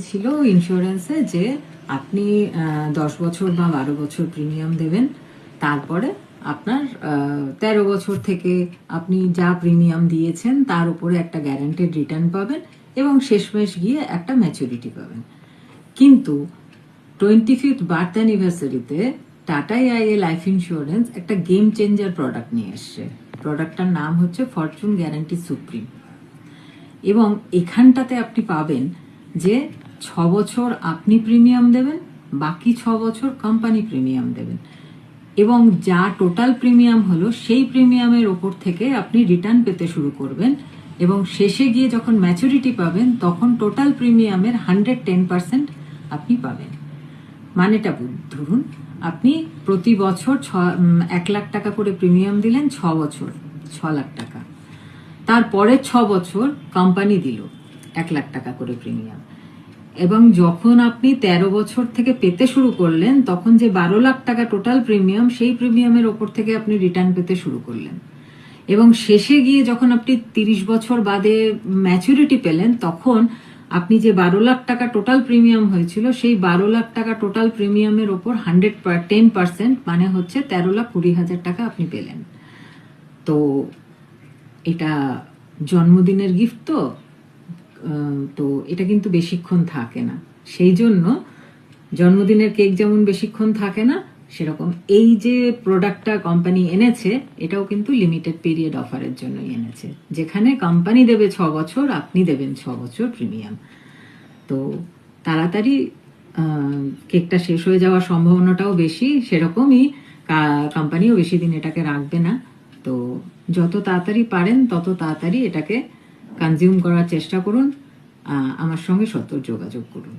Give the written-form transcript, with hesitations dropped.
ছিল ইন্স্যুরেন্সে যে আপনি 10 বছর বা 12 বছর প্রিমিয়াম দেবেন, তারপরে আপনার 13 বছর থেকে আপনি যা প্রিমিয়াম দিয়েছেন তার উপরে একটা গ্যারান্টেড রিটার্ন পাবেন এবং শেষমেশ গিয়ে একটা ম্যাচুরিটি পাবেন। কিন্তু 25th বার্থ অ্যানিভার্সারিতে টাটা আইএ লাইফ ইন্স্যুরেন্স একটা গেম চেঞ্জার প্রোডাক্ট নিয়ে এসছে। প্রোডাক্টটার নাম হচ্ছে ফরচুন গ্যারান্টি সুপ্রিম। এবং এখানটাতে আপনি পাবেন যে 6 বছর আপনি প্রিমিয়াম দেবেন, বাকি 6 বছর কোম্পানি প্রিমিয়াম দেবেন, এবং যা টোটাল প্রিমিয়াম হলো সেই প্রিমিয়ামের ওপর থেকে আপনি রিটার্ন পেতে শুরু করবেন এবং শেষে গিয়ে যখন ম্যাচুরিটি পাবেন তখন টোটাল প্রিমিয়ামের 110% আপনি পাবেন। মানেটা ধরুন আপনি প্রতি বছর 1 লাখ টাকা করে প্রিমিয়াম দিলেন 6 বছর, 6 লাখ টাকা। তারপরে 6 বছর কোম্পানি দিল 1 লাখ টাকা করে প্রিমিয়াম, এবং যখন আপনি 13 বছর থেকে পেতে শুরু করলেন তখন যে 12 লাখ টাকা টোটাল প্রিমিয়াম, সেই প্রিমিয়ামের ওপর থেকে আপনি রিটার্ন পেতে শুরু করলেন, এবং শেষে গিয়ে যখন আপনি 30 বছর বাদে ম্যাচুরিটি পেলেন তখন আপনি যে 12 লাখ টাকা টোটাল প্রিমিয়াম হয়েছিল সেই 12 লাখ টাকা টোটাল প্রিমিয়ামের ওপর 10% মানে হচ্ছে 13,20,000 টাকা আপনি পেলেন। তো এটা জন্মদিনের গিফট, তো এটা কিন্তু বেশিক্ষণ থাকে না। সেই জন্য জন্মদিনের কেক যেমন বেশিক্ষণ থাকে না, সেরকম এই যে প্রোডাক্টটা কোম্পানি এনেছে এটাও কিন্তু লিমিটেড পিরিয়ড অফারের জন্যই এনেছে, যেখানে কোম্পানি দেবে 6 বছর, আপনি দেবেন 6 বছর প্রিমিয়াম। তো তাড়াতাড়ি কেকটা শেষ হয়ে যাওয়ার সম্ভাবনাটাও বেশি, সেরকমই কোম্পানিও বেশি দিন এটাকে রাখবে না। তো যত তাড়াতাড়ি পারেন তত তাড়াতাড়ি এটাকে কনজিউম করার চেষ্টা করুন, আমার সঙ্গে সত্ত্বর যোগাযোগ করুন।